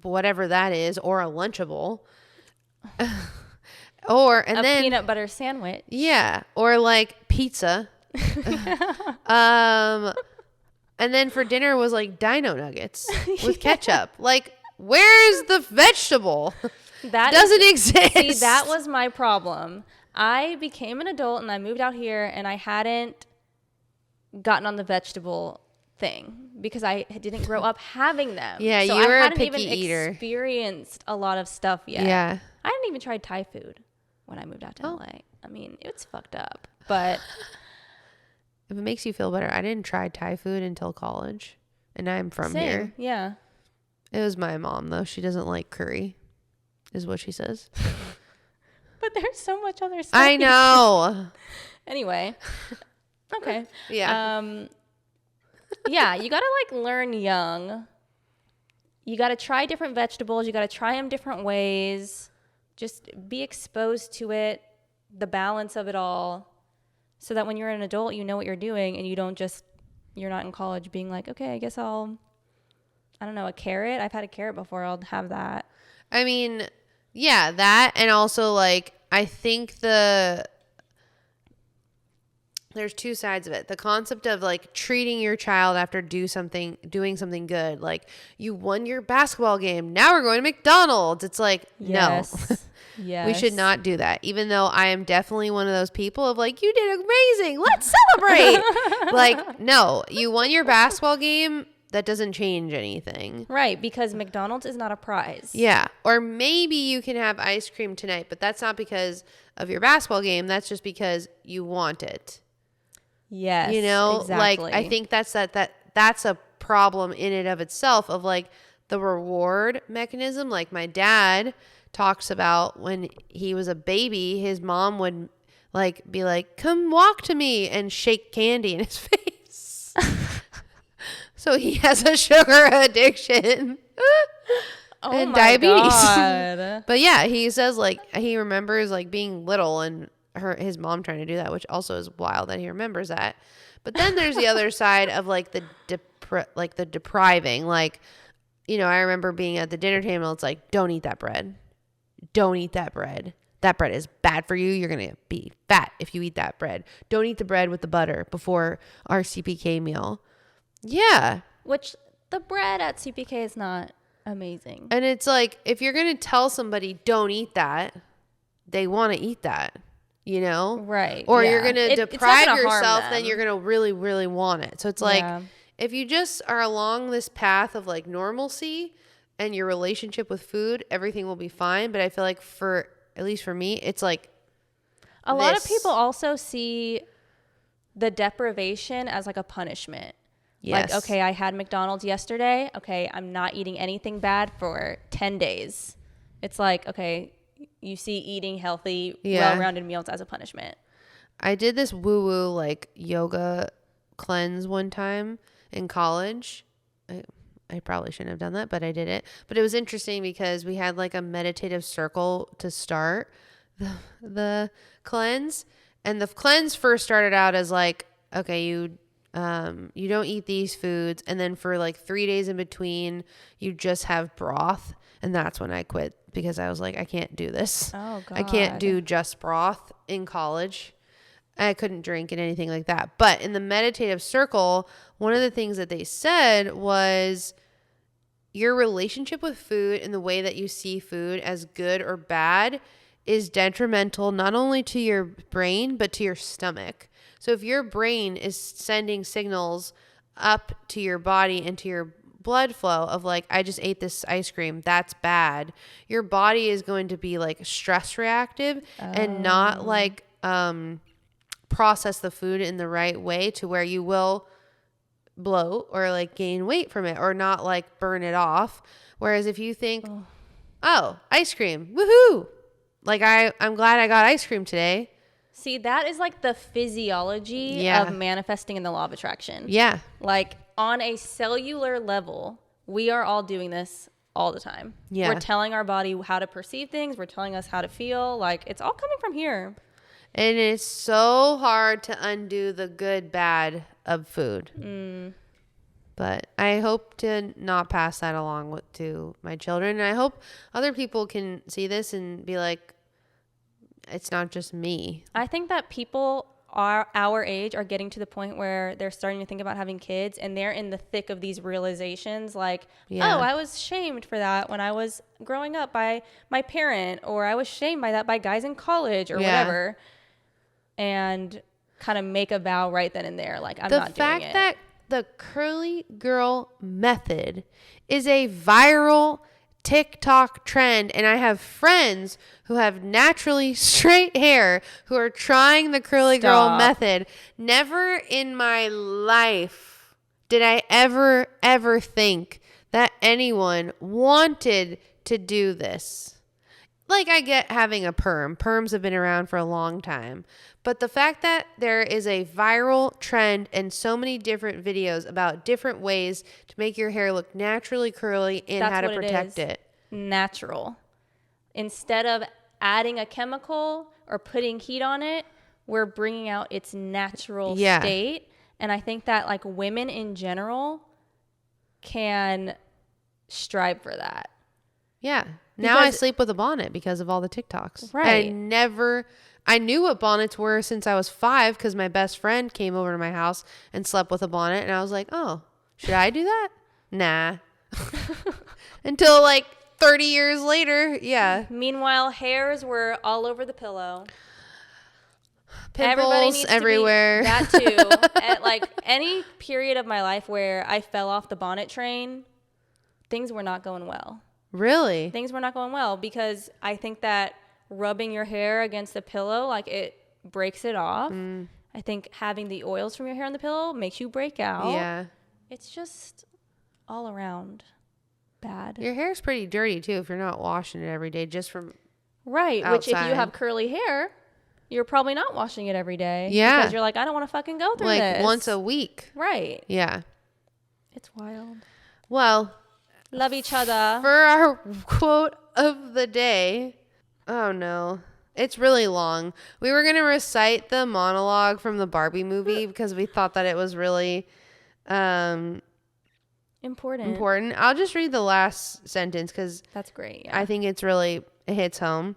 whatever that is, or a Lunchable, or and a then peanut butter sandwich. Yeah, or like pizza. And then for dinner was like Dino Nuggets with ketchup. Like, where's the vegetable? That doesn't exist. See, that was my problem. I became an adult and I moved out here and I hadn't gotten on the vegetable thing because I didn't grow up having them. Yeah, so you were I a hadn't picky even eater. Experienced a lot of stuff yet. Yeah. I hadn't even tried Thai food when I moved out to LA. I mean, it's fucked up, but if it makes you feel better, I didn't try Thai food until college, and I'm from same. here. Yeah. It was my mom though. She doesn't like curry, is what she says. But there's so much other stuff. I know. Anyway. Okay. Yeah. Yeah, you got to like learn young. You got to try different vegetables. You got to try them different ways. Just be exposed to it, the balance of it all, so that when you're an adult, you know what you're doing and you're not in college being like, okay, I guess I don't know, a carrot. I've had a carrot before. I'll have that. I mean, yeah, that, and also like I think there's two sides of it. The concept of like treating your child after doing something good. Like you won your basketball game. Now we're going to McDonald's. It's like, yes. No, yes. We should not do that. Even though I am definitely one of those people of like, you did amazing. Let's celebrate. Like, no, you won your basketball game. That doesn't change anything. Right. Because McDonald's is not a prize. Yeah. Or maybe you can have ice cream tonight, but that's not because of your basketball game. That's just because you want it. Yes, you know, exactly. Like I think that's a problem in and of itself of like the reward mechanism. Like my dad talks about when he was a baby, his mom would like be like, "Come walk to me," and shake candy in his face. So he has a sugar addiction. And diabetes. God. But yeah, he says like he remembers like being little and his mom trying to do that, which also is wild that he remembers that. But then there's the other side of like the depriving. Like, you know, I remember being at the dinner table. It's like, don't eat that bread. Don't eat that bread. That bread is bad for you. You're going to be fat if you eat that bread. Don't eat the bread with the butter before our CPK meal. Yeah. Which the bread at CPK is not amazing. And it's like, if you're going to tell somebody don't eat that, they want to eat that. You know? Right. Or yeah. you're going to deprive yourself, then you're going to really, really want it. So it's like, if you just are along this path of like normalcy and your relationship with food, everything will be fine. But I feel like at least for me, it's like a lot of people also see the deprivation as like a punishment. Yes. Like, okay, I had McDonald's yesterday. Okay, I'm not eating anything bad for 10 days. It's like, okay, you see eating healthy, well-rounded meals as a punishment. I did this woo-woo like yoga cleanse one time in college. I probably shouldn't have done that, but I did it. But it was interesting because we had like a meditative circle to start the cleanse. And the cleanse first started out as like, okay, you don't eat these foods. And then for like 3 days in between, you just have broth. And that's when I quit because I was like, I can't do this. Oh, God. I can't do just broth in college. I couldn't drink and anything like that. But in the meditative circle, one of the things that they said was your relationship with food and the way that you see food as good or bad is detrimental not only to your brain, but to your stomach. So if your brain is sending signals up to your body and to your blood flow of like, I just ate this ice cream, that's bad, your body is going to be like stress reactive and not like process the food in the right way to where you will bloat or like gain weight from it or not like burn it off. Whereas if you think, oh, ice cream, woohoo, like I'm glad I got ice cream today. See, that is like the physiology of manifesting in the law of attraction. Yeah. Like on a cellular level, we are all doing this all the time. Yeah. We're telling our body how to perceive things. We're telling us how to feel. Like it's all coming from here. And it's so hard to undo the good, bad of food. But I hope to not pass that along to my children. And I hope other people can see this and be like, it's not just me. I think that people our age are getting to the point where they're starting to think about having kids and they're in the thick of these realizations like, oh, I was shamed for that when I was growing up by my parent, or I was shamed by that by guys in college or whatever. And kind of make a vow right then and there. Like, I'm not doing it. The fact that the curly girl method is a viral TikTok trend, and I have friends who have naturally straight hair who are trying the curly girl method. Never in my life did I ever think that anyone wanted to do this. Like, I get having a perm. Perms have been around for a long time. But the fact that there is a viral trend and so many different videos about different ways to make your hair look naturally curly and how to protect it. Natural. Instead of adding a chemical or putting heat on it, we're bringing out its natural state. And I think that like women in general can strive for that. Yeah. Now I sleep with a bonnet because of all the TikToks. Right. I knew what bonnets were since I was 5 because my best friend came over to my house and slept with a bonnet. And I was like, oh, should I do that? Nah. Until like 30 years later. Yeah. Meanwhile, hairs were all over the pillow. Pimples everywhere. That too. At like any period of my life where I fell off the bonnet train, things were not going well. Really? Things were not going well because I think that rubbing your hair against the pillow, like it breaks it off. I think having the oils from your hair on the pillow makes you break out. Yeah. It's just all around bad. Your hair's pretty dirty too if you're not washing it every day just from outside. Which if you have curly hair, you're probably not washing it every day. Yeah. Because you're like, I don't want to fucking go through this. Like once a week. Right. Yeah. It's wild. Well, love each other. For our quote of the day, oh no, it's really long. We were going to recite the monologue from the Barbie movie because we thought that it was really important. I'll just read the last sentence because that's great. I think it hits home.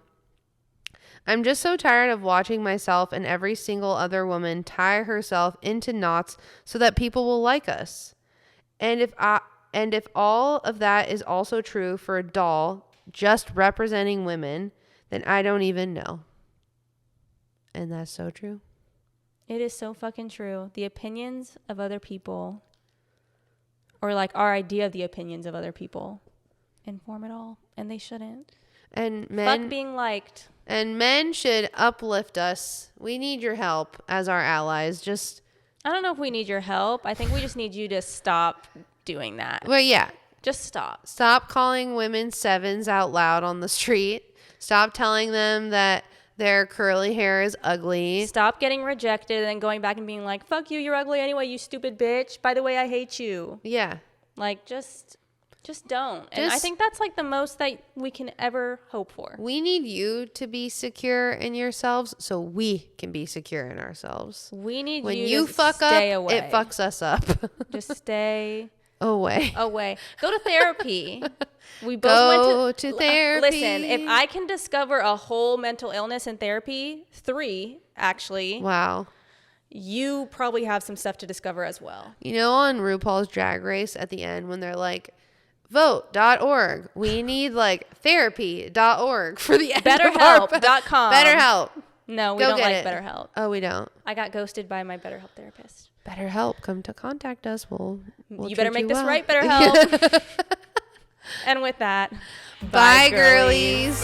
I'm just so tired of watching myself and every single other woman tie herself into knots so that people will like us. And if all of that is also true for a doll just representing women, then I don't even know. And that's so true. It is so fucking true. The opinions of other people, or like our idea of the opinions of other people, inform it all. And they shouldn't. And men, fuck being liked. And men should uplift us. We need your help as our allies. I don't know if we need your help. I think we just need you to stop doing that. Well, yeah. Just stop. Stop calling women sevens out loud on the street. Stop telling them that their curly hair is ugly. Stop getting rejected and going back and being like, fuck you, you're ugly anyway, you stupid bitch. By the way, I hate you. Yeah. Like, just don't. And I think that's like the most that we can ever hope for. We need you to be secure in yourselves so we can be secure in ourselves. We need when you to fuck stay up, away. It fucks us up. Just stay away. Go to therapy. We both went to therapy. Listen, if I can discover a whole mental illness in therapy, 3 actually. Wow. You probably have some stuff to discover as well. You know, on RuPaul's Drag Race at the end when they're like, vote.org. We need like therapy.org for the end. BetterHelp.com. BetterHelp. No, we don't like BetterHelp. Oh, we don't. I got ghosted by my BetterHelp therapist. BetterHelp, come to contact us. We'll You better treat make this well. right, BetterHelp. And with that, Bye, girlies.